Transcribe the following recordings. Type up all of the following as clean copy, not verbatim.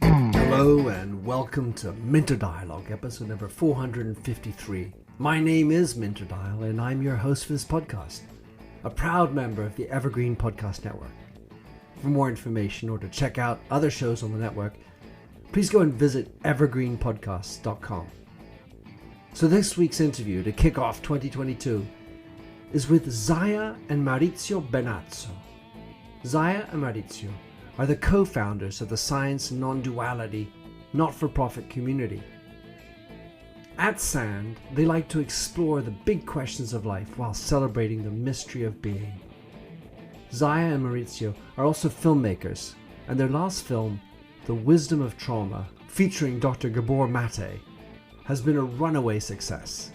Hello and welcome to Minter Dialogue, episode number 453. My name is Minter Dial and I'm your host for this podcast, a proud member of the Evergreen Podcast Network. For more information or to check out other shows on the network, please go and visit evergreenpodcasts.com. So this week's interview to kick off 2022 is with Zaya and Maurizio Benazzo. Zaya and Maurizio are the co-founders of the Science and Non-Duality not-for-profit community. At SAND, they like to explore the big questions of life while celebrating the mystery of being. Zaya and Maurizio are also filmmakers, and their last film, The Wisdom of Trauma, featuring Dr. Gabor Mate, has been a runaway success.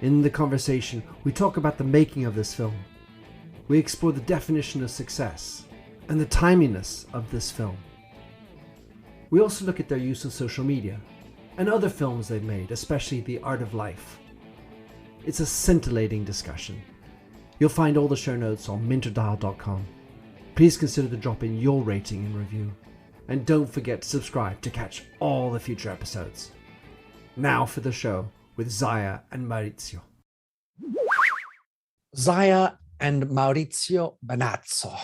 In the conversation, we talk about the making of this film. We explore the definition of success and the timeliness of this film. We also look at their use of social media and other films they've made, especially The Art of Life. It's a scintillating discussion. You'll find all the show notes on minterdial.com. Please consider to drop in your rating and review. And don't forget to subscribe to catch all the future episodes. Now for the show with Zaya and Maurizio. Zaya and Maurizio Benazzo.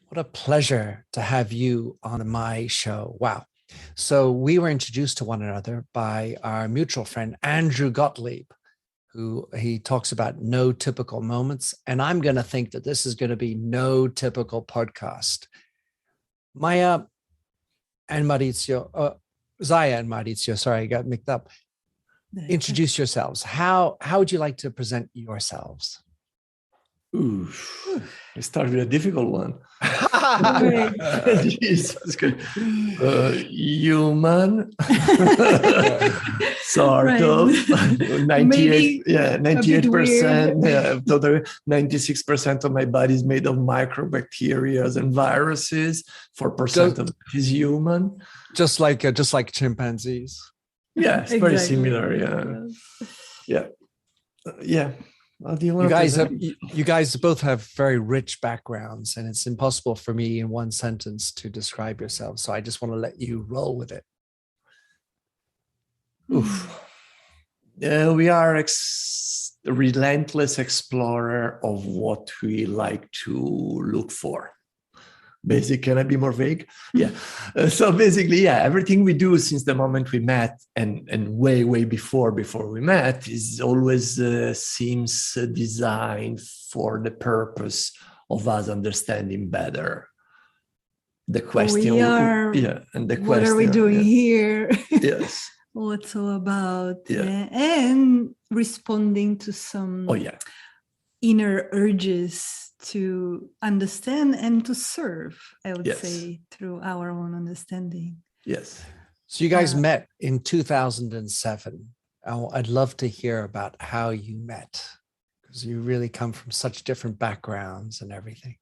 What a pleasure to have you on my show. Wow. So we were introduced to one another by our mutual friend, Andrew Gottlieb, who he talks about no typical moments. And I'm going to think that this is going to be no typical podcast. Maya and Maurizio, Zaya and Maurizio, sorry, I got mixed up. Introduce yourselves. How would you like to present yourselves? I start with a difficult one. Jesus, human, sort of. 98%. Totally. 96% of my body is made of microbacteria and viruses. 4% of it is human. Just like chimpanzees. Yeah, it's very similar. Yeah. You guys both have very rich backgrounds, and it's impossible for me in one sentence to describe yourselves. So I just want to let you roll with it. We are a relentless explorer of what we like to look for. Basically, can I be more vague? Yeah. So basically, everything we do since the moment we met and way before we met is always seems designed for the purpose of us understanding better the question. What are we doing here? Yes. What's all about? And responding to some inner urges to understand and to serve, I would say, through our own understanding. Yes. So you guys met in 2007. I'd love to hear about how you met, because you really come from such different backgrounds and everything.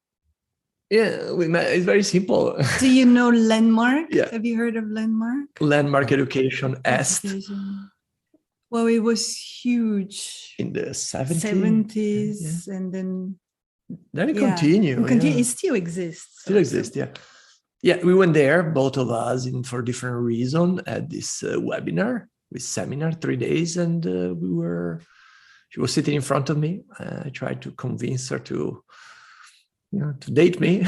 Yeah, we met. It's very simple. Do you know Landmark? Yeah. Have you heard of Landmark? Landmark Education Est. Well, it was huge. In the 70s. And then it continued. It still exists. Yeah, we went there, both of us, for different reasons, at this webinar, this seminar, 3 days, and she was sitting in front of me. I tried to convince her to date me.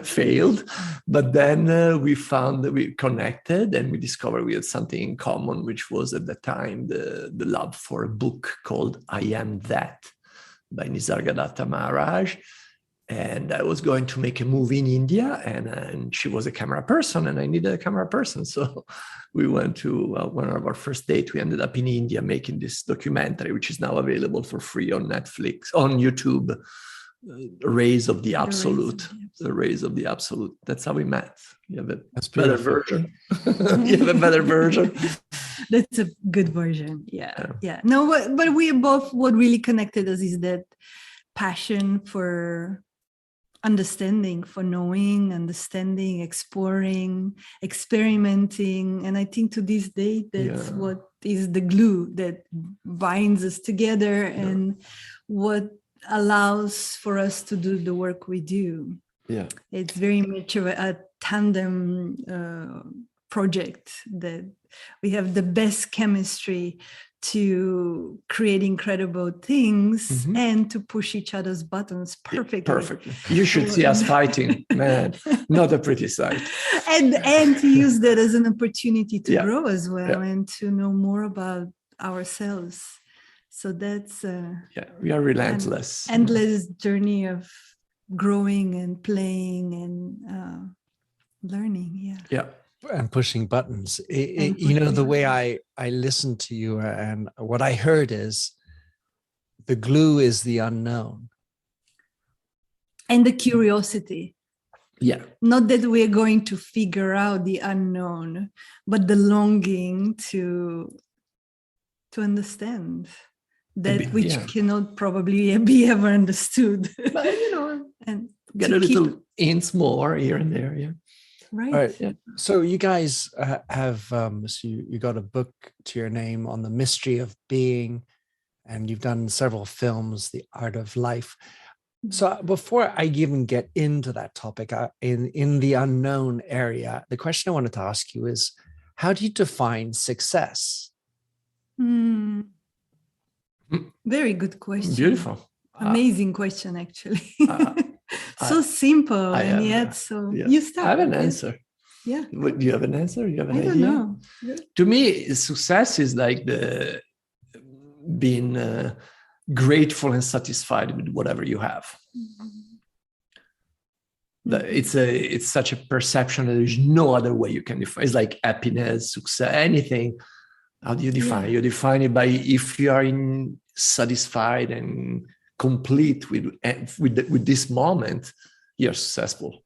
Failed, but then we found that we connected, and we discovered we had something in common, which was at the time the love for a book called I Am That by Nisargadatta Maharaj. And I was going to make a movie in India, and she was a camera person, and I needed a camera person. So we went to one of our first dates. We ended up in India making this documentary, which is now available for free on Netflix, on YouTube. Rays of the Absolute. The Rays of the Absolute. That's how we met. You have a better version. You have a better version. That's a good version. Yeah. No, but we both, what really connected us is that passion for understanding, for knowing, understanding, exploring, experimenting. And I think to this day, that's what is the glue that binds us together, and what allows for us to do the work we do. Yeah. It's very much of a tandem project that we have the best chemistry to create incredible things and to push each other's buttons perfectly. Perfectly. You should see us fighting, man. Not a pretty sight. And to use that as an opportunity to grow as well and to know more about ourselves. So that's we are relentless. An endless journey of growing and playing and learning. And pushing buttons. The way I listened to you and what I heard is the glue is the unknown. And the curiosity. Yeah. Not that we're going to figure out the unknown, but the longing to understand that which cannot probably be ever understood. But, and get a little hints more here and there. Yeah. Right. All right. Yeah. So you guys have, so you got a book to your name on the mystery of being, and you've done several films, The Art of Life. So before I even get into that topic, in the unknown area, the question I wanted to ask you is, how do you define success? Very good question. Beautiful. Amazing question, actually. So simple and yet so you start. I have an answer. Yeah. Do you have an answer? You have an idea? I don't know. To me, success is like being grateful and satisfied with whatever you have. It's such a perception that there's no other way you can define. It's like happiness, success, anything. How do you define it? You define it by if you are satisfied and complete with this moment, you're successful.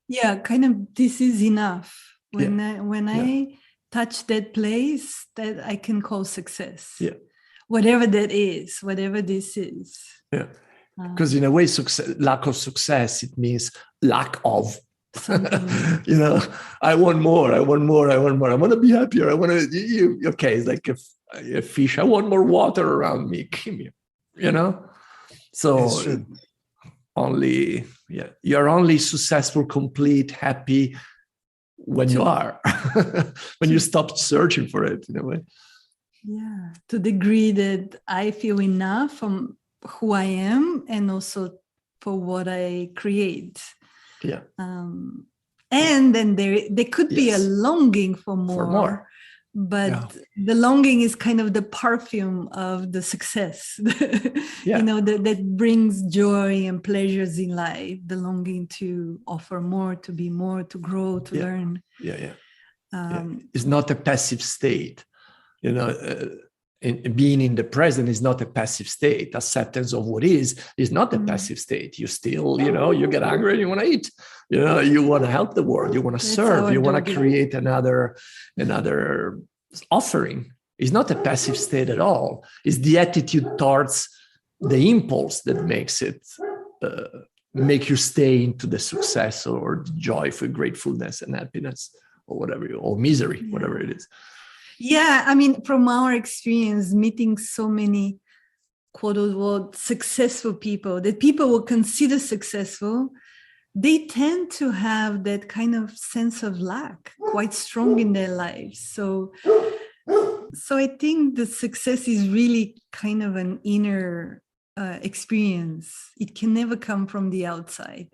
Yeah, kind of. This is enough. When I touch that place, that I can call success. Yeah. Whatever that is, whatever this is. Yeah. Because in a way, lack of success, it means lack of. I want more. I want to be happier. I want to. Okay, it's like a fish. I want more water around me. Give me. So you're only successful, complete, happy when you are, when you stop searching for it in a way. Yeah, to the degree that I feel enough from who I am and also for what I create. Yeah. And then there could be a longing for more. But the longing is kind of the perfume of the success, that brings joy and pleasures in life, the longing to offer more, to be more, to grow, to learn. It's not a passive state. Being in the present is not a passive state. Acceptance of what is not a passive state. You still, you get hungry and you want to eat. You want to help the world. You want to serve. You want to create another offering. It's not a passive state at all. It's the attitude towards the impulse that makes it make you stay into the success or the joy for gratefulness and happiness or whatever, or misery, whatever it is. Yeah, I mean, from our experience, meeting so many quote unquote successful people that people will consider successful, they tend to have that kind of sense of lack quite strong in their lives. So I think the success is really kind of an inner experience. It can never come from the outside.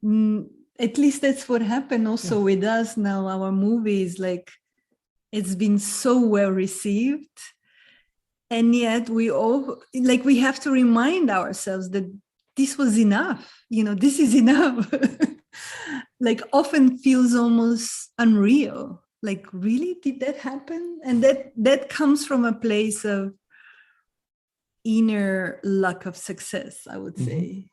At least that's what happened also with us now. Our movies, it's been so well received. And yet we have to remind ourselves that this was enough. This is enough. Often feels almost unreal. Really, did that happen? And that comes from a place of inner lack of success, I would say.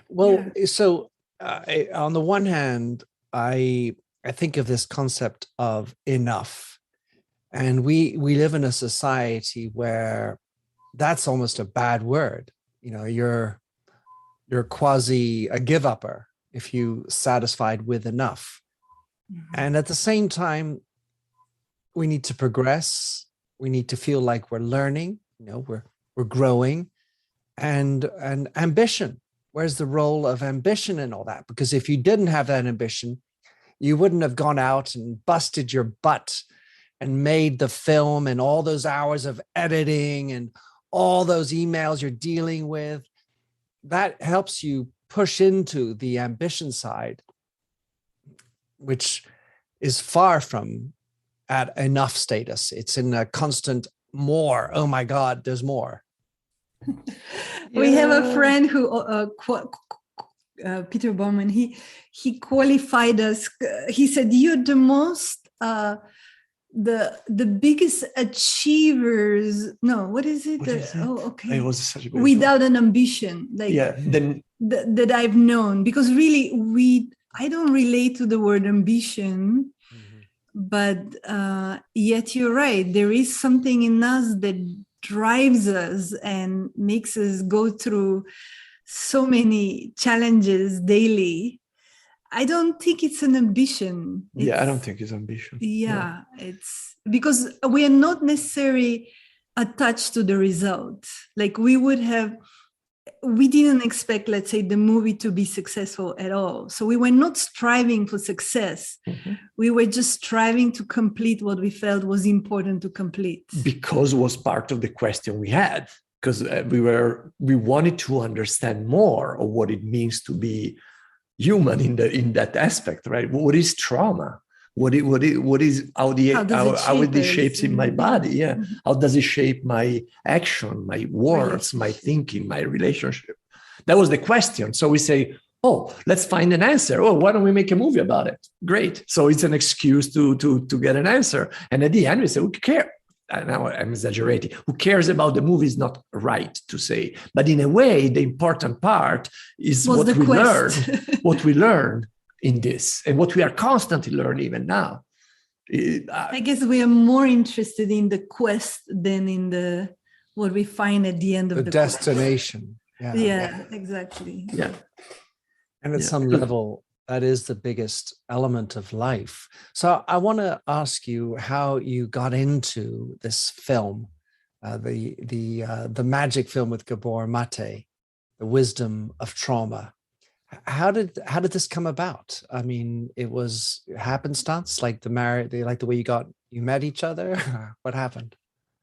Well, so on the one hand, I think of this concept of enough, and we live in a society where that's almost a bad word. You're quasi a give-upper if you satisfied with enough. And at the same time, we need to progress. We need to feel like we're learning. We're growing. and ambition. Where's the role of ambition in all that? Because if you didn't have that ambition, you wouldn't have gone out and busted your butt and made the film and all those hours of editing and all those emails you're dealing with. That helps you push into the ambition side, which is far from at enough status. It's in a constant more. Oh my God, there's more. We have a friend who, Peter Baumann, he qualified us. He said, "You're the most, the biggest achievers." No, what is it? Oh, okay. It was such a good without an ambition, like then that I've known, because really I don't relate to the word ambition. But yet you're right. There is something in us that drives us and makes us go through so many challenges daily. I don't think it's an ambition. I don't think it's ambition. Yeah, no. It's because we are not necessarily attached to the result. Like we didn't expect, let's say, the movie to be successful at all. So we were not striving for success. We were just striving to complete what we felt was important to complete. Because it was part of the question we had. Because we wanted to understand more of what it means to be human in that aspect, right? What is trauma? What is how it shapes in my body? Yeah. How does it shape my action, my words, my thinking, my relationship? That was the question. So we say, oh, let's find an answer. Oh, why don't we make a movie about it? Great. So it's an excuse to get an answer. And at the end, we say, who cares? Now I'm exaggerating. Who cares about the movie is not right to say. But in a way, the important part is what we learned. What we learned in this, and what we are constantly learning even now. I guess we are more interested in the quest than in what we find at the end of the destination. Yeah, exactly. Yeah. And at some level, that is the biggest element of life. So I want to ask you how you got into this film, the magic film with Gabor Mate, The Wisdom of Trauma. How did this come about? I mean, it was happenstance, like the way you met each other. What happened?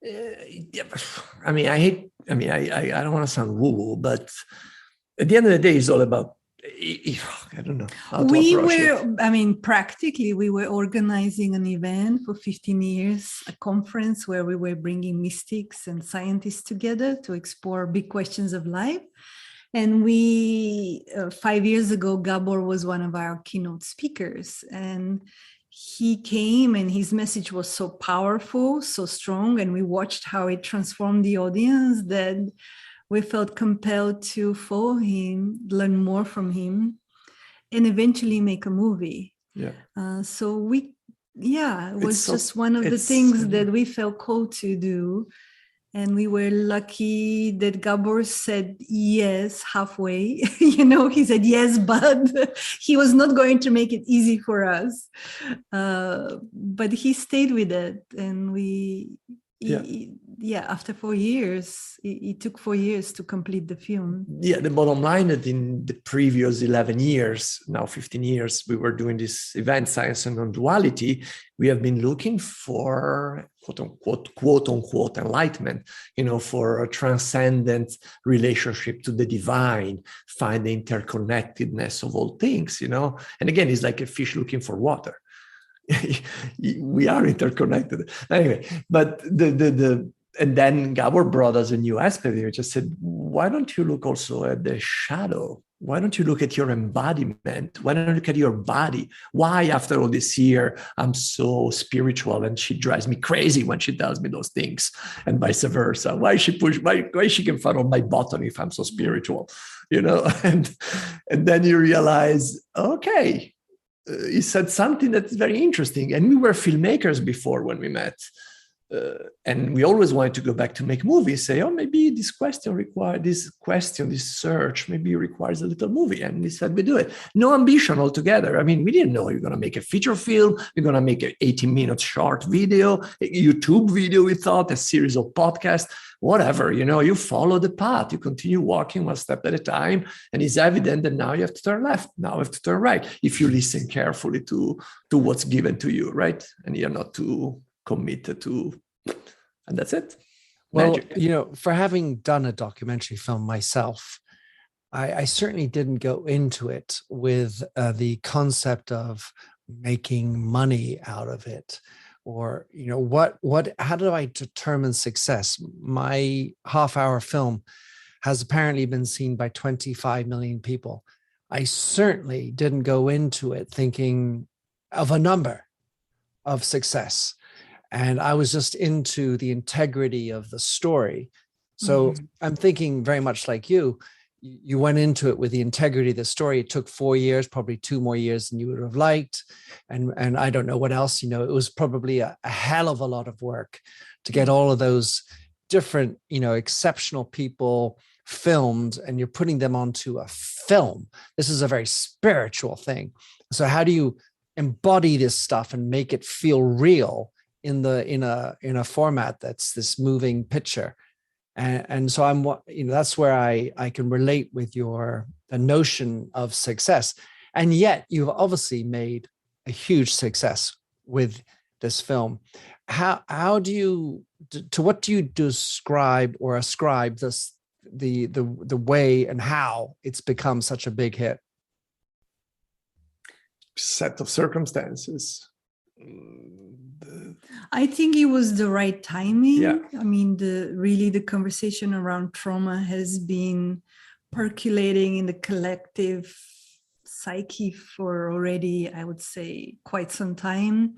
I mean, I don't want to sound woo-woo, but at the end of the day, it's all about. I don't know. Practically, we were organizing an event for 15 years, a conference where we were bringing mystics and scientists together to explore big questions of life. And 5 years ago, Gabor was one of our keynote speakers, and he came and his message was so powerful, so strong, and we watched how it transformed the audience that we felt compelled to follow him, learn more from him, and eventually make a movie. Yeah. It was just one of the things that we felt called to do. And we were lucky that Gabor said yes halfway. He said yes, but he was not going to make it easy for us. But he stayed with it. And after 4 years, it took 4 years to complete the film. Yeah, the bottom line that in the previous 11 years, now 15 years, we were doing this event, Science and Non-Duality. We have been looking for quote unquote enlightenment, for a transcendent relationship to the divine, find the interconnectedness of all things, And again, it's like a fish looking for water. We are interconnected anyway, but and then Gabor brought us a new aspect. He just said, why don't you look also at the shadow? Why don't you look at your embodiment? Why don't you look at your body? Why, after all this year, I'm so spiritual and she drives me crazy when she tells me those things, and vice versa? Why she can follow my bottom if I'm so spiritual, And then you realize, okay, he said something that's very interesting. And we were filmmakers before when we met. And we always wanted to go back to make movies, say, maybe this search maybe requires a little movie. And we said, we do it. No ambition altogether. I mean, we didn't know you're going to make a feature film. We're going to make an 18-minute short video, a YouTube video, we thought, a series of podcasts. whatever, you follow the path, you continue walking one step at a time, and it's evident that now you have to turn left, now you have to turn right, if you listen carefully to what's given to you, right? And you're not too committed to, and that's it. Well, Magic. For having done a documentary film myself, I certainly didn't go into it with the concept of making money out of it, or how do I determine success? My half-hour film has apparently been seen by 25 million people. I certainly didn't go into it thinking of a number of success, and I was just into the integrity of the story. So I'm thinking very much like you went into it with the integrity of the story. It took 4 years, probably 2 more years than you would have liked. And I don't know what else, it was probably a hell of a lot of work to get all of those different, exceptional people filmed, and you're putting them onto a film. This is a very spiritual thing. So how do you embody this stuff and make it feel real in a format that's this moving picture? And so that's where I can relate with the notion of success. And yet you've obviously made a huge success with this film. How do you, to what do you describe or ascribe this, the way and how it's become such a big hit? Set of circumstances. I think it was the right timing. Yeah. I mean, the conversation around trauma has been percolating in the collective psyche for already, I would say, quite some time.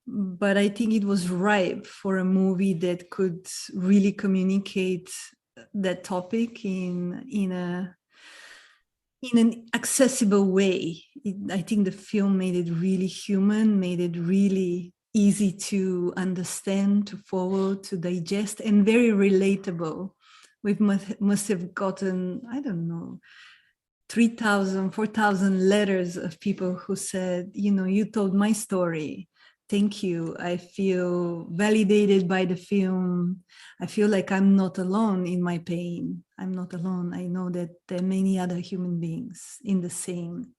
But I think it was ripe for a movie that could really communicate that topic in an accessible way. I think the film made it really human, made it really easy to understand, to follow, to digest, and very relatable. We must have gotten, I don't know, 3,000, 4,000 letters of people who said, you told my story. Thank you. I feel validated by the film. I feel like I'm not alone in my pain. I'm not alone. I know that there are many other human beings in the same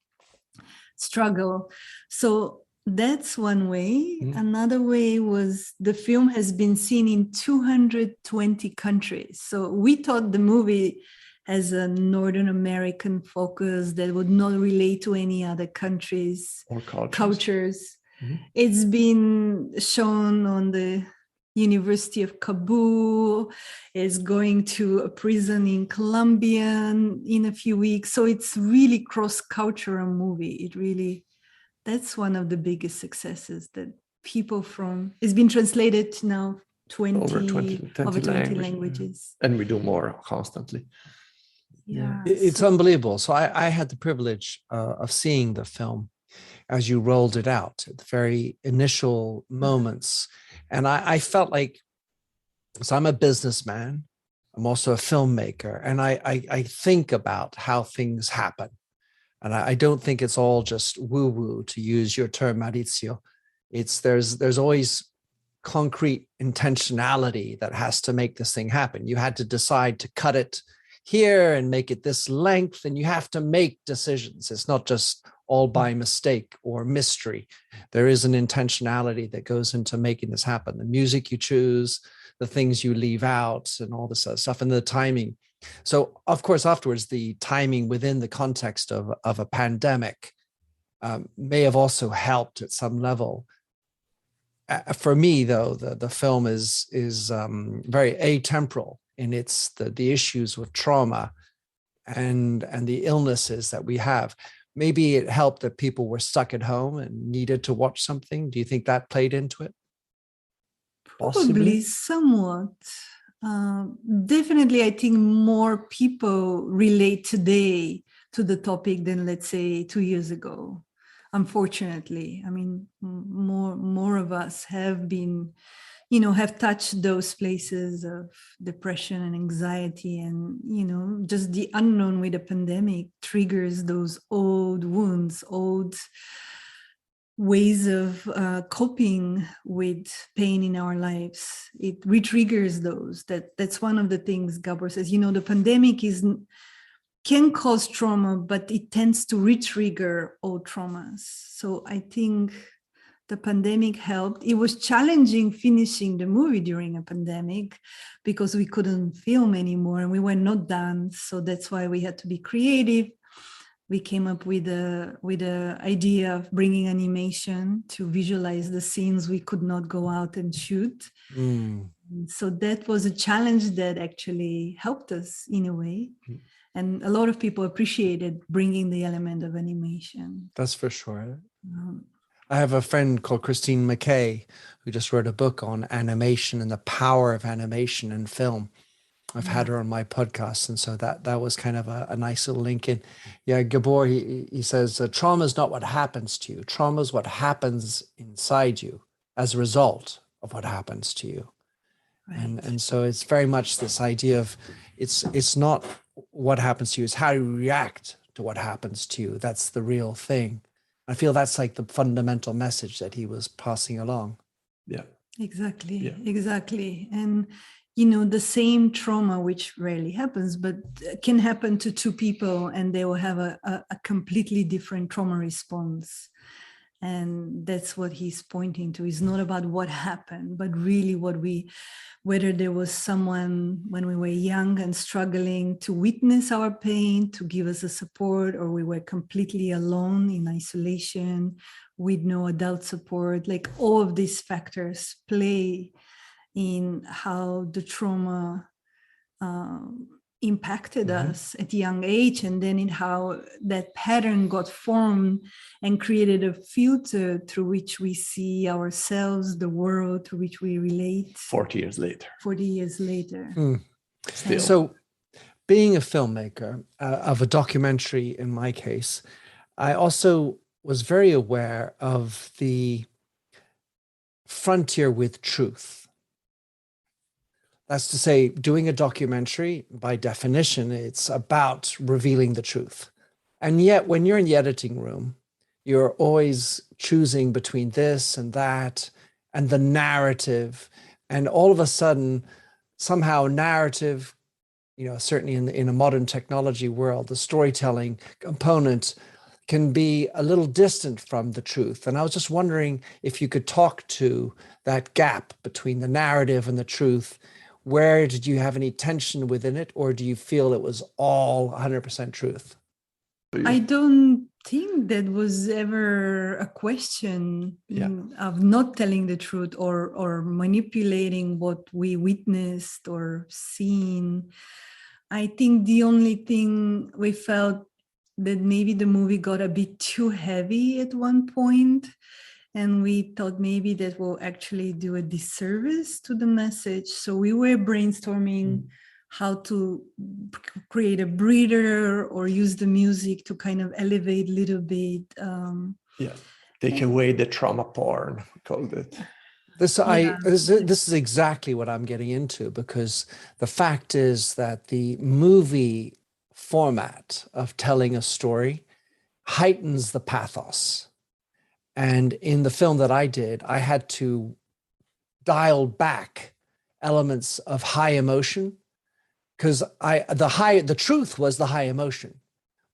struggle. So that's one way. Another way was the film has been seen in 220 countries. So we thought the movie has a Northern American focus that would not relate to any other countries or cultures. It's been shown on the University of Kabul, is going to a prison in Colombia in a few weeks. So it's really cross-cultural movie. That's one of the biggest successes that people it's been translated now over 20 languages. And we do more constantly. Yeah. It's unbelievable. So I had the privilege of seeing the film as you rolled it out at the very initial moments. And I felt like, so I'm a businessman, I'm also a filmmaker, and I think about how things happen. And I don't think it's all just woo-woo, to use your term, Maurizio. There's always concrete intentionality that has to make this thing happen. You had to decide to cut it here and make it this length, and you have to make decisions. It's not just all by mistake or mystery. There is an intentionality that goes into making this happen. The music you choose, the things you leave out, and all this other stuff, and the timing. So, of course, afterwards, the timing within the context of a pandemic may have also helped at some level. For me, though, the film is very atemporal in its the issues with trauma and the illnesses that we have. Maybe it helped that people were stuck at home and needed to watch something. Do you think that played into it? Probably somewhat. Definitely, I think more people relate today to the topic than, let's say, 2 years ago. Unfortunately, I mean, more of us have been, have touched those places of depression and anxiety, and, just the unknown with the pandemic triggers those old wounds, old ways of coping with pain in our lives. It re-triggers those. That's one of the things Gabor says. The pandemic can cause trauma, but it tends to re-trigger old traumas. So I think the pandemic helped. It was challenging finishing the movie during a pandemic because we couldn't film anymore and we were not done. So that's why we had to be creative. We came up with a idea of bringing animation to visualize the scenes we could not go out and shoot. So that was a challenge that actually helped us in a way. And a lot of people appreciated bringing the element of animation. That's for sure. I have a friend called Christine McKay who just wrote a book on animation and the power of animation in film. I've had her on my podcast, and so that was kind of a nice little link in. Yeah, Gabor, he says, trauma is not what happens to you. Trauma is what happens inside you as a result of what happens to you. Right. And so it's very much this idea of it's not what happens to you, it's how you react to what happens to you. That's the real thing. I feel that's like the fundamental message that he was passing along. Yeah. Exactly. And the same trauma, which rarely happens, but can happen to two people and they will have a completely different trauma response. And that's what he's pointing to. It's not about what happened, but really whether there was someone when we were young and struggling to witness our pain, to give us a support, or we were completely alone in isolation with no adult support. Like all of these factors play in how the trauma impacted us at a young age, and then in how that pattern got formed and created a filter through which we see ourselves, the world, through which we relate. 40 years later. So being a filmmaker of a documentary, in my case, I also was very aware of the frontier with truth. That's to say, doing a documentary, by definition, it's about revealing the truth. And yet, when you're in the editing room, you're always choosing between this and that and the narrative. And all of a sudden, somehow narrative, certainly in a modern technology world, the storytelling component can be a little distant from the truth. And I was just wondering if you could talk to that gap between the narrative and the truth. Where did you have any tension within it, or do you feel it was all 100% truth? I don't think that was ever a question of not telling the truth or manipulating what we witnessed or seen. I think the only thing we felt that maybe the movie got a bit too heavy at one point. And we thought maybe that will actually do a disservice to the message. So we were brainstorming how to create a breather or use the music to kind of elevate a little bit. Take away the trauma porn, we called it. This is exactly what I'm getting into, because the fact is that the movie format of telling a story heightens the pathos. And in the film that I did, I had to dial back elements of high emotion, because the truth was the high emotion,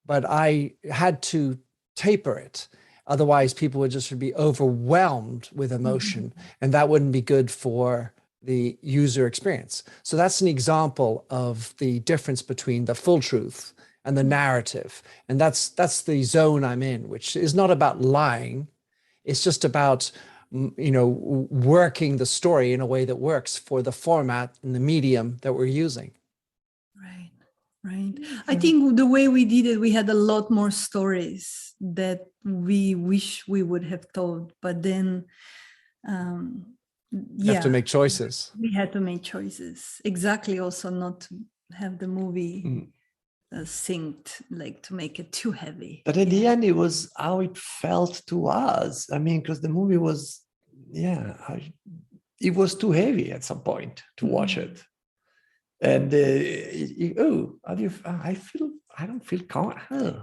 but I had to taper it. Otherwise, people would just be overwhelmed with emotion, and that wouldn't be good for the user experience. So that's an example of the difference between the full truth and the narrative. And that's the zone I'm in, which is not about lying. It's just about, working the story in a way that works for the format and the medium that we're using. Right. I think the way we did it, we had a lot more stories that we wish we would have told, but then you have to make choices. We had to make choices. Exactly. Also not to have the movie synced, like to make it too heavy. But at the end, it was how it felt to us. I mean, because the movie was, it was too heavy at some point to watch it. And I don't feel calm.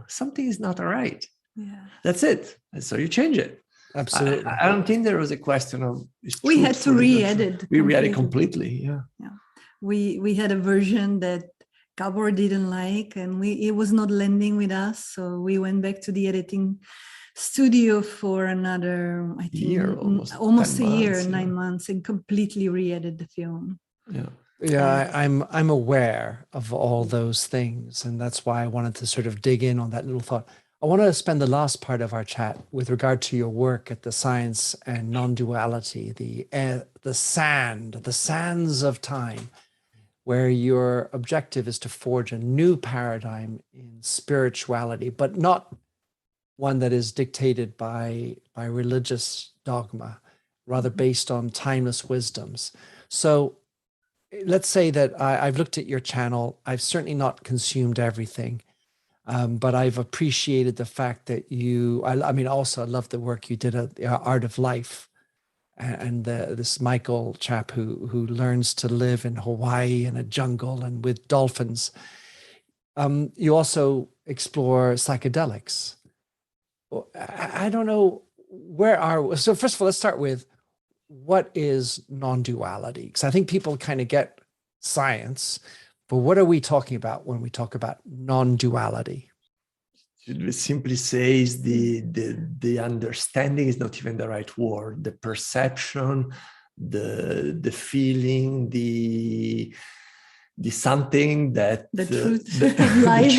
Something is not all right. Yeah, that's it. And so you change it. Absolutely. I don't think there was a question of. We had to re-edit. We re-edit completely. Yeah. We had a version that Gabor didn't like, and it was not landing with us. So we went back to the editing studio for another, I think, year, almost a year, 9 months, and completely re-edited the film. Yeah, I'm aware of all those things, and that's why I wanted to sort of dig in on that little thought. I want to spend the last part of our chat with regard to your work at the Science and Non-Duality, the sands of time, where your objective is to forge a new paradigm in spirituality, but not one that is dictated by religious dogma, rather based on timeless wisdoms. So let's say that I've looked at your channel. I've certainly not consumed everything, but I've appreciated the fact that I mean, also I love the work you did at the Art of Life, and this Michael chap who learns to live in Hawaii in a jungle and with dolphins. You also explore psychedelics. I don't know, so first of all, let's start with, what is non-duality? Because I think people kind of get science, but what are we talking about when we talk about non-duality? Should we simply say is the understanding is not even the right word. The perception, the feeling, the something that the truth of life.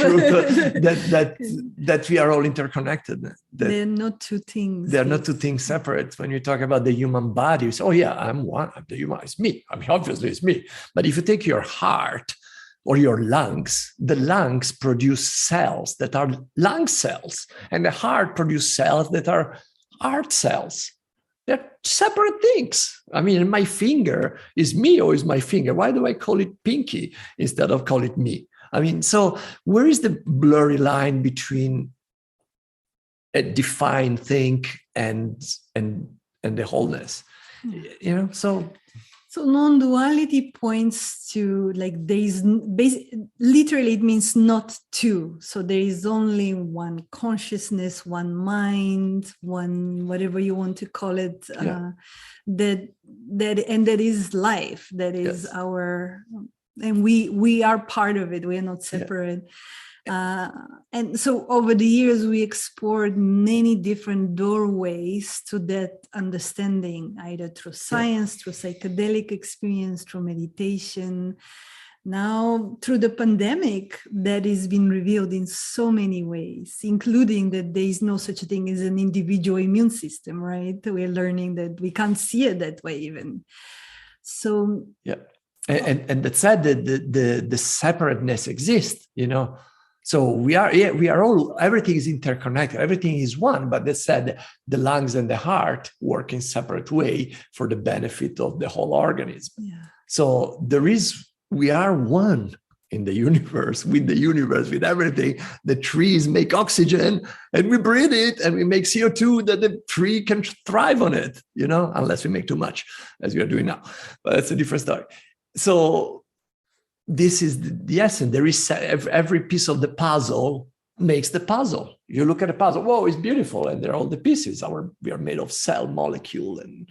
that we are all interconnected. They're not two things. They're not two things separate. When you talk about the human body, you say, oh yeah, I'm one. I'm the human. It's me. I mean, obviously it's me. But if you take your heart or your lungs, the lungs produce cells that are lung cells, and the heart produces cells that are heart cells. They're separate things. I mean, my finger is me or is my finger? Why do I call it pinky instead of call it me? I mean, so where is the blurry line between a defined thing and the wholeness? You know, so non-duality points to, like, literally it means not two. So there is only one consciousness, one mind, one whatever you want to call it, that is life, that is our, and we are part of it. We are not separate. And so over the years, we explored many different doorways to that understanding, either through science, through psychedelic experience, through meditation. Now, through the pandemic, that has been revealed in so many ways, including that there is no such a thing as an individual immune system, right? We're learning that we can't see it that way even. So and that said, the separateness exists, you know. So we are all, everything is interconnected, everything is one, but that said, the lungs and the heart work in separate way for the benefit of the whole organism. Yeah. So we are one in the universe, with everything. The trees make oxygen and we breathe it, and we make CO2 that the tree can thrive on it, you know, unless we make too much, as we are doing now. But that's a different story. So this is the essence. There is every piece of the puzzle makes the puzzle. You look at a puzzle, whoa, it's beautiful, and there are all the pieces. We are made of cell, molecule, and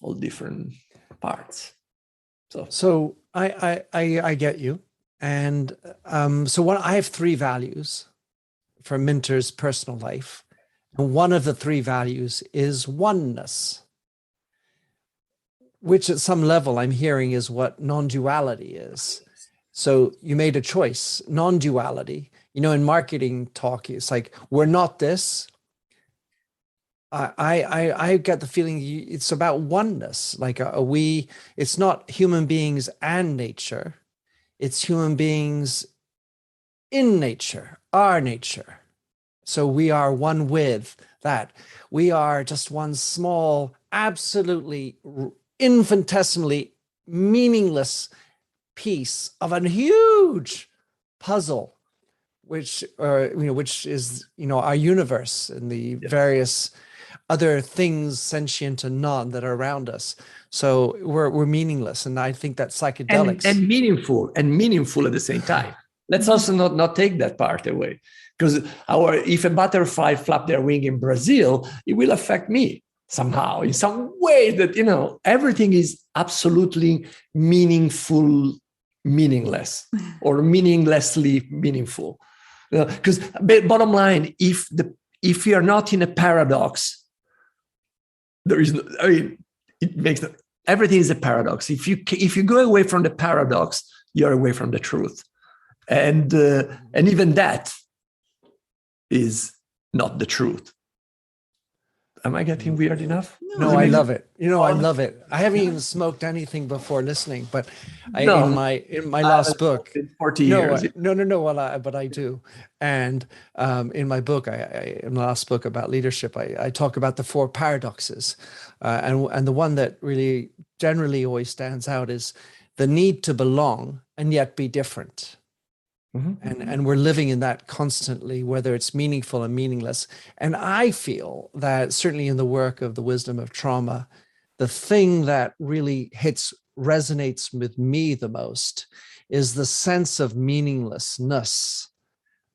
all different parts. So I get you, and so I have three values for Minter's personal life, and one of the three values is oneness, which at some level I'm hearing is what non-duality is. So you made a choice, non-duality. You know, in marketing talk, it's like, we're not this. I get the feeling it's about oneness. Like it's not human beings and nature. It's human beings in nature, our nature. So we are one with that. We are just one small, absolutely infinitesimally meaningless piece of a huge puzzle, which is, you know, our universe and the various other things, sentient and non, that are around us. So we're meaningless, and I think that psychedelics and meaningful at the same time. Let's also not take that part away, because if a butterfly flap their wing in Brazil, it will affect me. somehow, in some way that, everything is absolutely meaningful, meaningless, or meaninglessly meaningful. Because bottom line, if you are not in a paradox, there is no, it makes no, everything is a paradox. If you go away from the paradox, you're away from the truth. And even that is not the truth. Am I getting weird enough? No, I love it. I love it. I haven't even smoked anything before listening, but in my last book, 40 years. No. Well, but I do. And in my book, in the last book about leadership, I talk about the 4 paradoxes, and the one that really generally always stands out is the need to belong and yet be different. Mm-hmm. And we're living in that constantly, whether it's meaningful and meaningless. And I feel that certainly in the work of the wisdom of trauma, the thing that really resonates with me the most is the sense of meaninglessness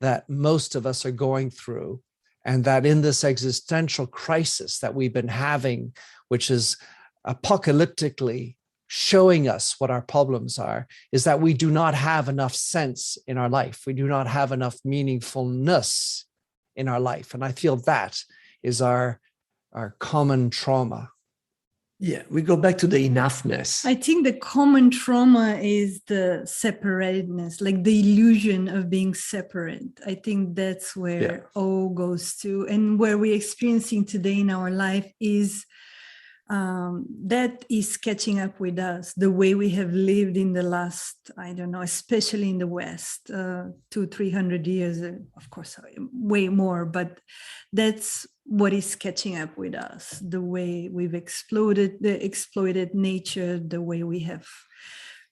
that most of us are going through. And that in this existential crisis that we've been having, which is apocalyptically showing us what our problems are, is that we do not have enough sense in our life. We do not have enough meaningfulness in our life. And I feel that is our common trauma. Yeah, we go back to the enoughness. I think the common trauma is the separatedness, like the illusion of being separate. I think that's where all goes to, and where we're experiencing today in our life is that is catching up with us, the way we have lived in the last, I don't know, especially in the West, 200-300 years, of course, way more, but that's what is catching up with us, the way we've exploited nature, the way we have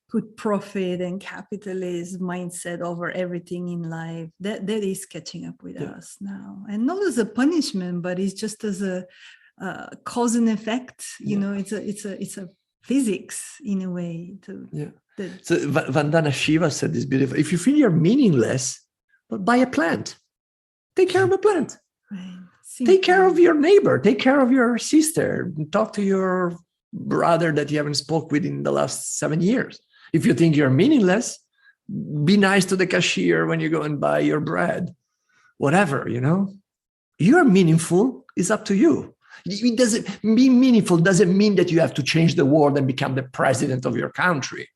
put profit and capitalist mindset over everything in life, that is catching up with us now. And not as a punishment, but it's just as a cause and effect, it's a physics in a way. So Vandana Shiva said this beautiful: if you feel you're meaningless, well, buy a plant. Take care of a plant. Right. Take care of your neighbor. Take care of your sister. Talk to your brother that you haven't spoke with in the last 7 years. If you think you're meaningless, be nice to the cashier when you go and buy your bread. Whatever, You're meaningful. It's up to you. It doesn't be meaningful doesn't mean that you have to change the world and become the president of your country.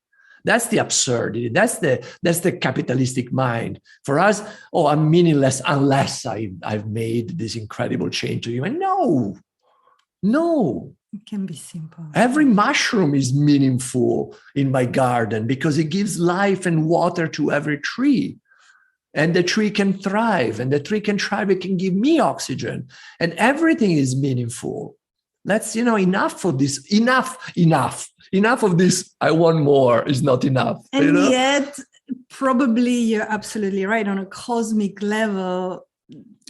That's the absurdity. That's the capitalistic mind. For us, I'm meaningless unless I've made this incredible change to you. And no. It can be simple. Every mushroom is meaningful in my garden because it gives life and water to every tree. And the tree can thrive, and the tree can thrive. It can give me oxygen, and everything is meaningful. Let's, enough of this. Enough of this. I want more is not enough. And yet, probably you're absolutely right. On a cosmic level,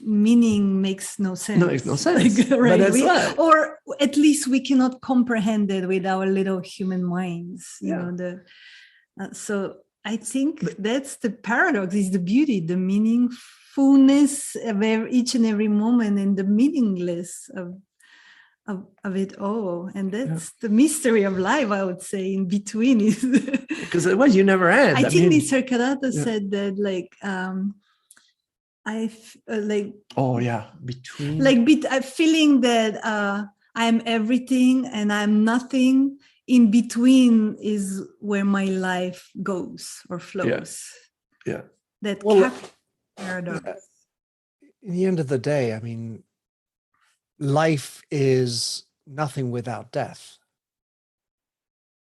meaning makes no sense. No, it makes no sense. Right? But that's right. Or at least we cannot comprehend it with our little human minds. So I think that's the paradox, is the beauty, the meaningfulness of each and every moment, and the meaningless of it all. And that's the mystery of life, I would say, in between. Because otherwise you never end. I think Nisargadatta said that, feeling that I am everything and I'm nothing. In between is where my life goes or flows. Yeah. That paradox. In the end of the day, I mean, life is nothing without death.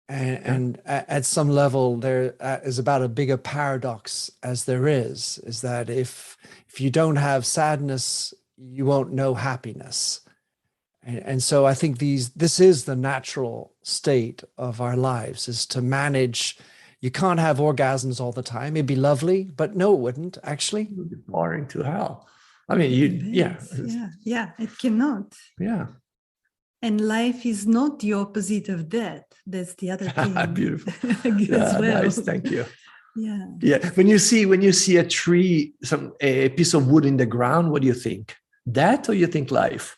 And at some level, there is about a bigger paradox as there is that if you don't have sadness, you won't know happiness. And so I think this is the natural state of our lives, is to manage. You can't have orgasms all the time. It'd be lovely, but no, it wouldn't actually. It would be boring to hell. I mean, it cannot. Yeah. And life is not the opposite of death. That's the other thing. Beautiful. As well. Nice. Thank you. Yeah. When you see a tree, a piece of wood in the ground, what do you think? Death, or you think life?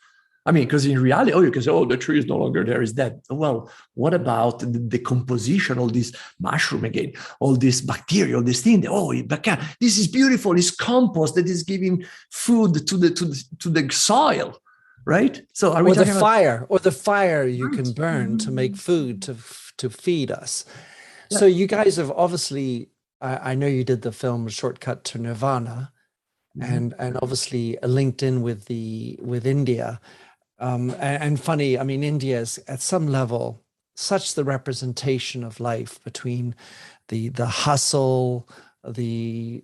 I mean, because in reality, you can say, the tree is no longer there, is dead. Well, what about the decomposition, all this mushroom again, all this bacteria, all this thing? This is beautiful. It's compost that is giving food to the soil, right? So are we talking about the fire you can burn to make food to feed us? Yeah. So you guys have obviously, I know you did the film Shortcut to Nirvana, and obviously linked in with India. And funny, I mean, India is at some level such the representation of life between the hustle, the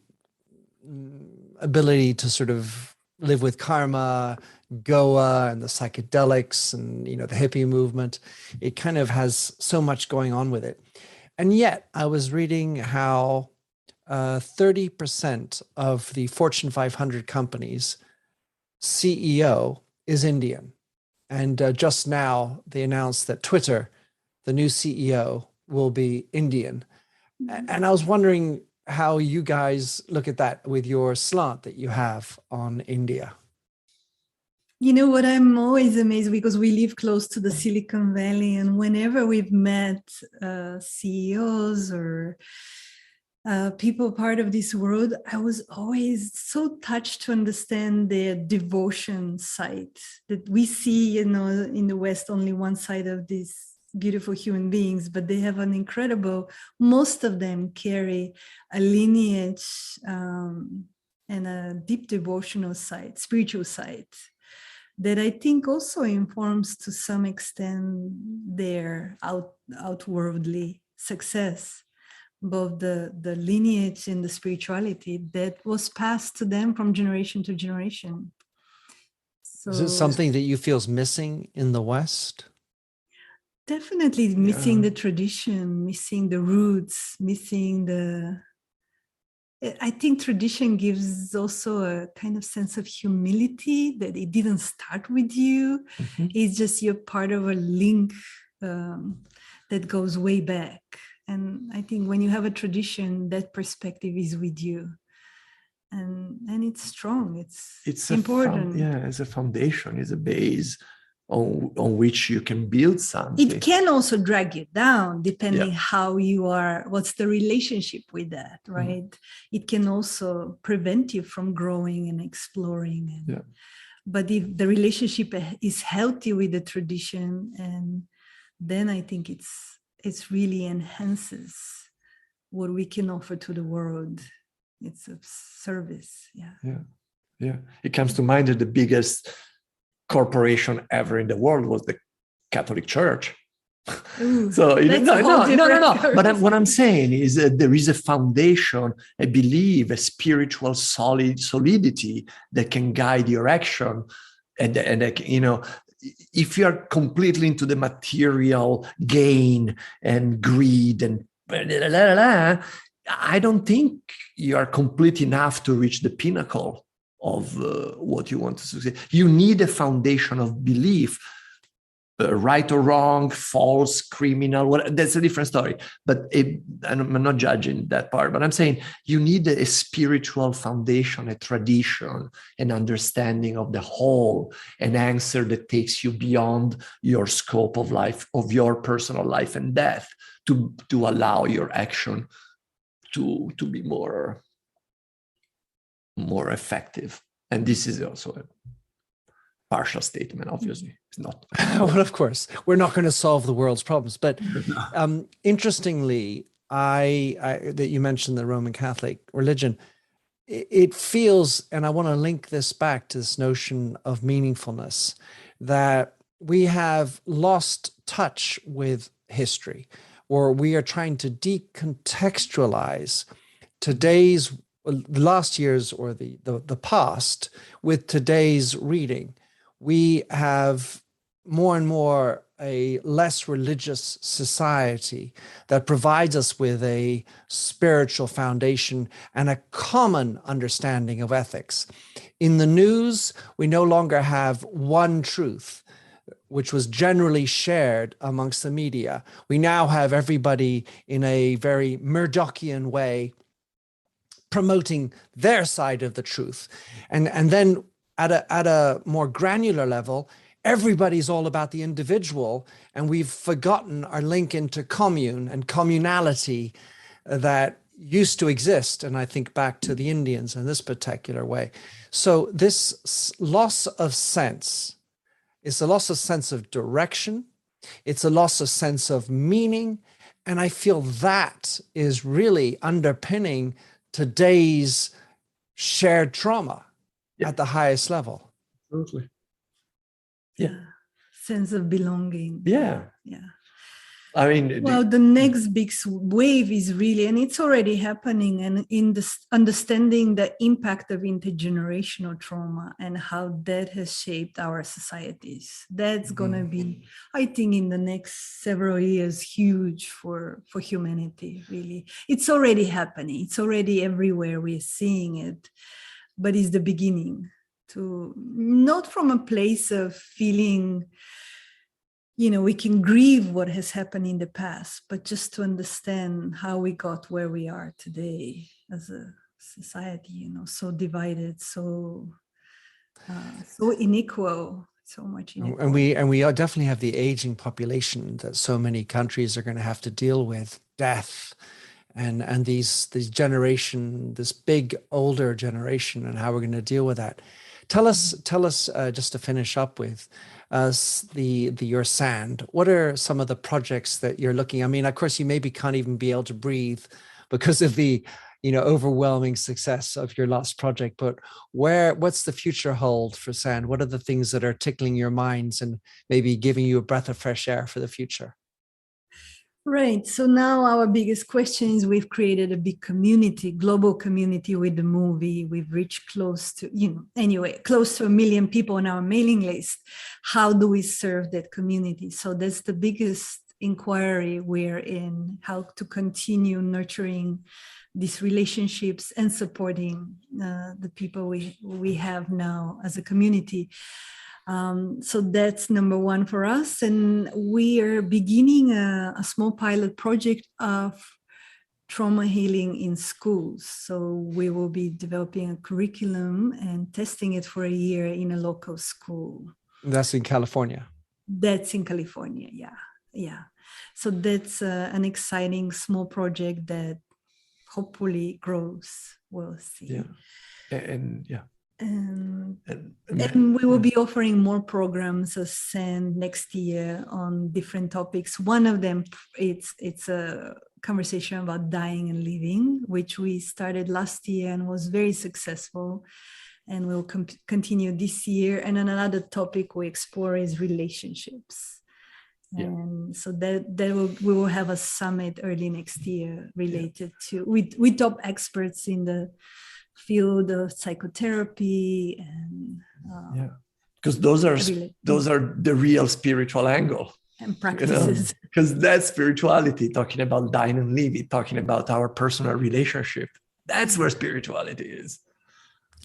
ability to sort of live with karma, Goa and the psychedelics and, the hippie movement. It kind of has so much going on with it. And yet I was reading how 30% of the Fortune 500 companies CEO is Indian. And just now they announced that Twitter, the new CEO, will be Indian. And I was wondering how you guys look at that with your slant that you have on India. You know what, I'm always amazed because we live close to the Silicon Valley, and whenever we've met CEOs or people part of this world, I was always so touched to understand their devotion side that we see, in the West, only one side of these beautiful human beings, but they have an incredible, most of them carry a lineage and a deep devotional side, spiritual side, that I think also informs to some extent their outwardly success, both the lineage and the spirituality that was passed to them from generation to generation. So, is it something that you feel is missing in the West? Definitely missing the tradition, missing the roots, I think tradition gives also a kind of sense of humility that it didn't start with you. Mm-hmm. It's just you're part of a link that goes way back. And I think when you have a tradition, that perspective is with you. And it's strong. It's important. It's a foundation, it's a base on which you can build something. It can also drag you down depending how you are, what's the relationship with that, right? Mm-hmm. It can also prevent you from growing and exploring. But if the relationship is healthy with the tradition, and then I think it's really enhances what we can offer to the world. It's a service. Yeah. It comes to mind that the biggest corporation ever in the world was the Catholic Church. Ooh, so no. But what I'm saying is that there is a foundation, I believe, a spiritual solidity that can guide your action, and if you are completely into the material gain and greed and I don't think you are complete enough to reach the pinnacle of what you want to succeed. You need a foundation of belief, right or wrong, false, criminal, that's a different story. But I'm not judging that part, but I'm saying you need a spiritual foundation, a tradition, an understanding of the whole, an answer that takes you beyond your scope of life, of your personal life and death, to allow your action to be more effective. And this is also a partial statement, obviously. It's not. Well, of course, we're not going to solve the world's problems. But interestingly, that you mentioned the Roman Catholic religion, it feels, and I want to link this back to this notion of meaningfulness, that we have lost touch with history, or we are trying to decontextualize last year's or the past with today's reading. We have more and more a less religious society that provides us with a spiritual foundation and a common understanding of ethics. In the news, we no longer have one truth, which was generally shared amongst the media. We now have everybody in a very Murdochian way promoting their side of the truth. And then at a more granular level, everybody's all about the individual, and we've forgotten our link into commune and communality that used to exist. And I think back to the Indians in this particular way. So this loss of sense is a loss of sense of direction. It's a loss of sense of meaning. And I feel that is really underpinning today's shared trauma at the highest level. Absolutely. Yeah. Sense of belonging. Yeah. Yeah. I mean, well, the next big wave is really, and it's already happening, and in this understanding the impact of intergenerational trauma and how that has shaped our societies. That's going to be, I think, in the next several years, huge for humanity, really. It's already happening. It's already everywhere. We're seeing it, but it's the beginning to, not from a place of feeling, we can grieve what has happened in the past, but just to understand how we got where we are today as a society, so divided, so unequal, so much inequality. And we definitely have the aging population that so many countries are going to have to deal with, death, and these generation, this big older generation, and how we're going to deal with that. Tell us, just to finish up with, your sand. What are some of the projects that you're looking? I mean, of course, you maybe can't even be able to breathe because of the, overwhelming success of your last project. But what's the future hold for sand? What are the things that are tickling your minds and maybe giving you a breath of fresh air for the future? Right. So now our biggest question is, we've created a big community, global community with the movie. We've reached close to 1 million people on our mailing list. How do we serve that community? So that's the biggest inquiry we're in, how to continue nurturing these relationships and supporting the people we have now as a community. So that's number one for us. And we are beginning a small pilot project of trauma healing in schools. So we will be developing a curriculum and testing it for a year in a local school. That's in California. That's in California, yeah. Yeah. So that's an exciting small project that hopefully grows. We'll see. Yeah. And yeah. And we will be offering more programs as SAND next year on different topics. One of them, it's a conversation about dying and living, which we started last year and was very successful, and we'll continue this year. And another topic we explore is relationships. Yeah. And so we will have a summit early next year related to with top experts in the field of psychotherapy and because those are the real spiritual angle and practices, because that's spirituality, talking about dying and living, talking about our personal relationship. That's where spirituality is,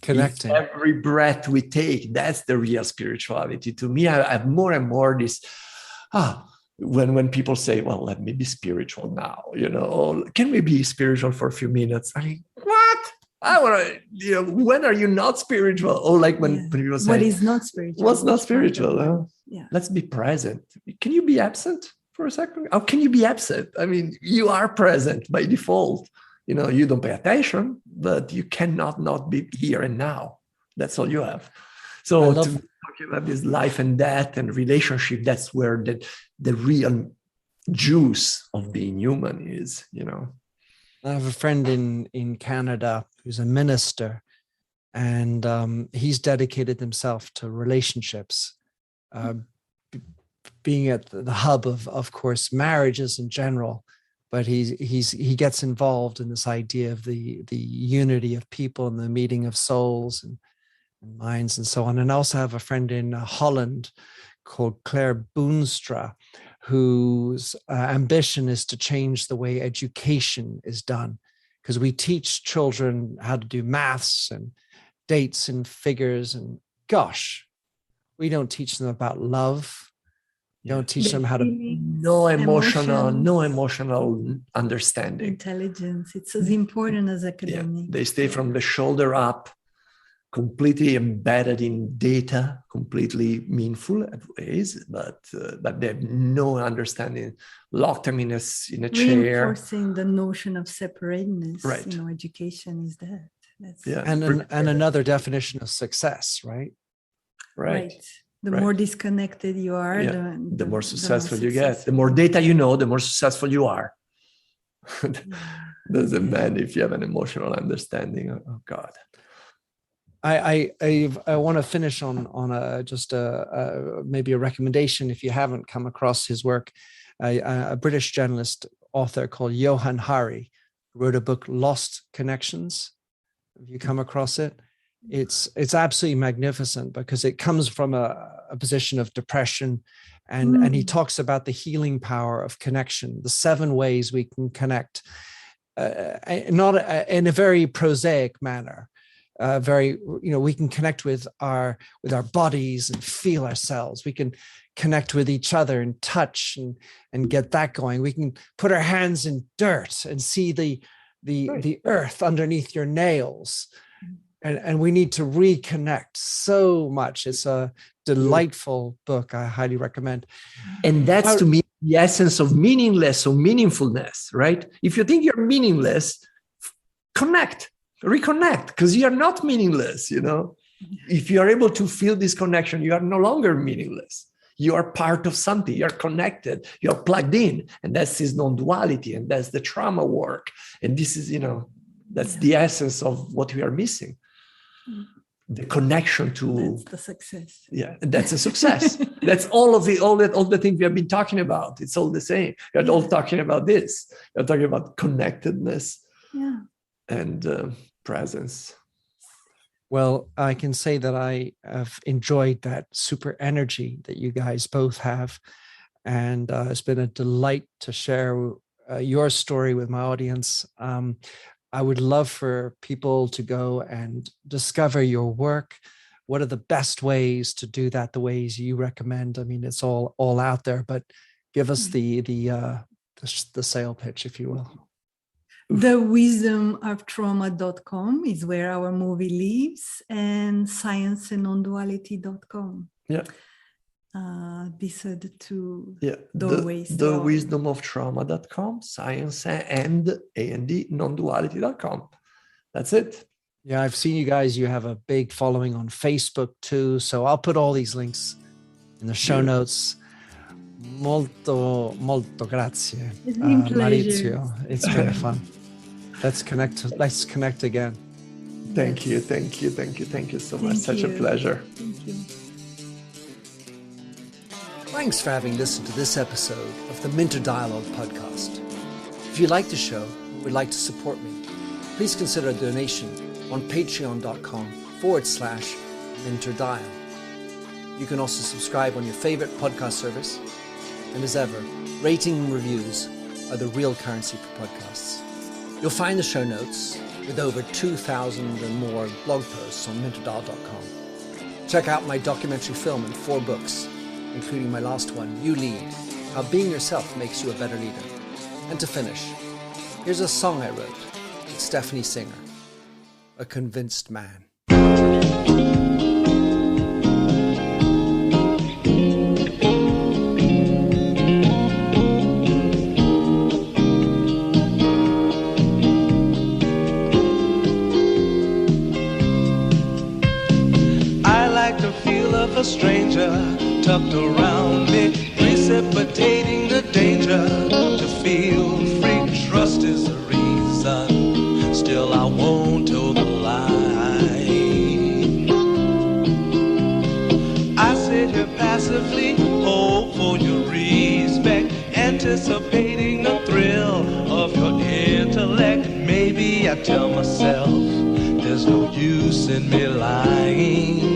connecting. Every breath we take, that's the real spirituality. To me, I have more and more this when people say, well, let me be spiritual now, can we be spiritual for a few minutes? I mean, what? I want to, when are you not spiritual? Or like when people say, what is not spiritual? What's not spiritual? Let's be present. Can you be absent for a second? How can you be absent? I mean, you are present by default. You don't pay attention, but you cannot not be here and now. That's all you have. So talking about this life and death and relationship, that's where the real juice of being human is, I have a friend in Canada who's a minister, and he's dedicated himself to relationships, being at the hub of course, marriages in general. But he gets involved in this idea of the unity of people and the meeting of souls and minds and so on. And I also have a friend in Holland called Claire Boonstra, whose ambition is to change the way education is done, because we teach children how to do maths and dates and figures, and gosh, we don't teach them about love. Don't teach them how to no emotional understanding, intelligence. It's as important as academic. They stay from the shoulder up, completely embedded in data, completely meaningful ways, but they have no understanding, locked them in a chair. Reinforcing the notion of separateness. Right. Education is that. That's and another definition of success, right? Right. The more disconnected you are, the more successful you get. The more data you know, the more successful you are. Doesn't matter if you have an emotional understanding. Oh God. I want to finish on maybe a recommendation if you haven't come across his work. A British journalist author called Johann Hari wrote a book, Lost Connections. Have you come across it? It's absolutely magnificent because it comes from a position of depression, and he talks about the healing power of connection, the 7 ways we can connect, not in a very prosaic manner. We can connect with our bodies and feel ourselves. We can connect with each other and touch and get that going. We can put our hands in dirt and see the earth underneath your nails. And we need to reconnect so much. It's a delightful book. I highly recommend. And that's to me the essence of meaningless or meaningfulness, right? If you think you're meaningless, reconnect, because you're not meaningless, If you are able to feel this connection, you are no longer meaningless. You are part of something, you're connected, you're plugged in. And that's Is Non-Duality, and that's the trauma work. And this is, that's the essence of what we are missing. The connection to that's the success. Yeah, that's a success. That's all the things we have been talking about. It's all the same. We're all talking about this. We're talking about connectedness and presence. Well, I can say that I have enjoyed that super energy that you guys both have. And it's been a delight to share your story with my audience. I would love for people to go and discover your work. What are the best ways to do that? The ways you recommend? I mean, it's all out there, but give us the sale pitch, if you will. TheWisdomofTrauma.com is where our movie lives, and scienceandnonduality.com. Yeah. These are the 2 doorways. TheWisdomofTrauma.com, science and nonduality.com. That's it. Yeah, I've seen you guys. You have a big following on Facebook too. So I'll put all these links in the show notes. Molto grazie, Maurizio. It's been fun. Let's connect again. Thank you so much. Such a pleasure. Thank you. Thanks for having listened to this episode of the Minter Dialogue podcast. If you like the show and would like to support me, please consider a donation on patreon.com/MinterDial. You can also subscribe on your favorite podcast service. And as ever, rating and reviews are the real currency for podcasts. You'll find the show notes with over 2,000 and more blog posts on minterdial.com. Check out my documentary film and 4 books, including my last one, You Lead, How Being Yourself Makes You a Better Leader. And to finish, here's a song I wrote with Stephanie Singer, A Convinced Man. I like the feel of a stranger tucked around me, precipitating the danger to feel free. Trust is the reason, still I won't toe the line. I sit here passively, hope for your respect, anticipating the thrill of your intellect. Maybe I tell myself there's no use in me lying.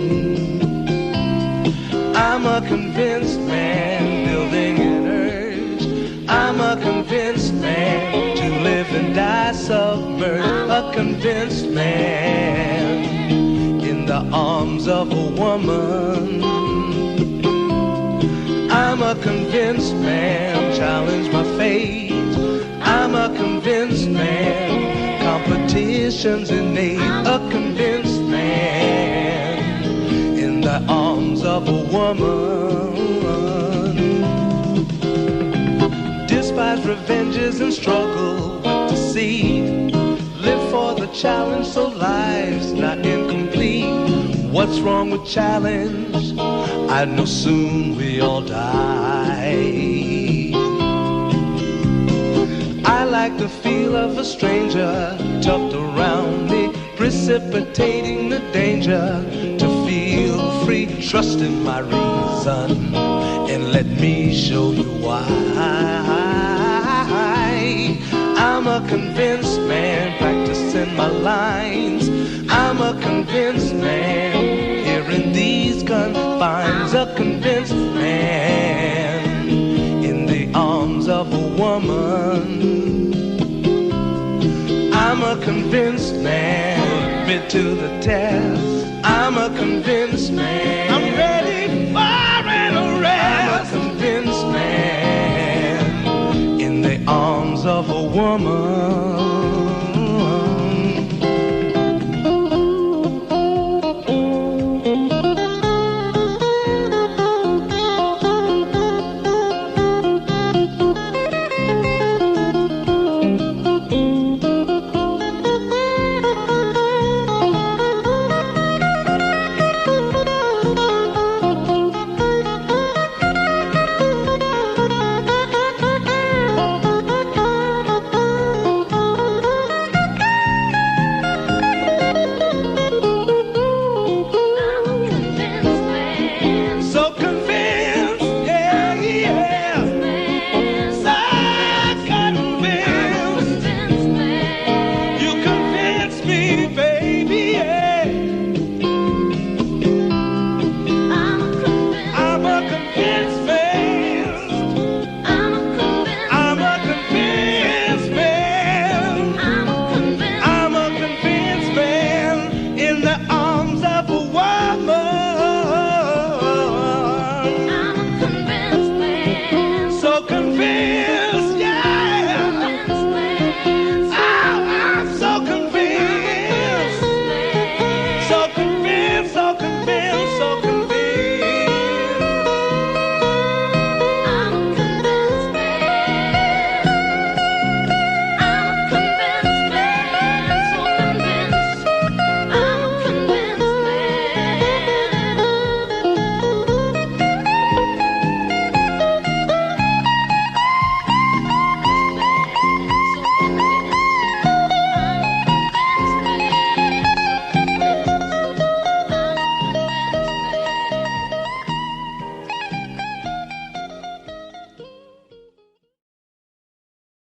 I'm a convinced man, building an urge. I'm a convinced man, to live and die submerged. A convinced man, in the arms of a woman. I'm a convinced man, challenge my fate. I'm a convinced man, competition's innate. A convinced man, the arms of a woman. Despise revenges and struggle with deceit. Live for the challenge so life's not incomplete. What's wrong with challenge? I know soon we all die. I like the feel of a stranger tucked around me, precipitating the danger. To feel free, trust in my reason, and let me show you why. I'm a convinced man, practicing my lines. I'm a convinced man, here in these confines. A convinced man, in the arms of a woman. I'm a convinced man, been to the test. I'm a convinced man.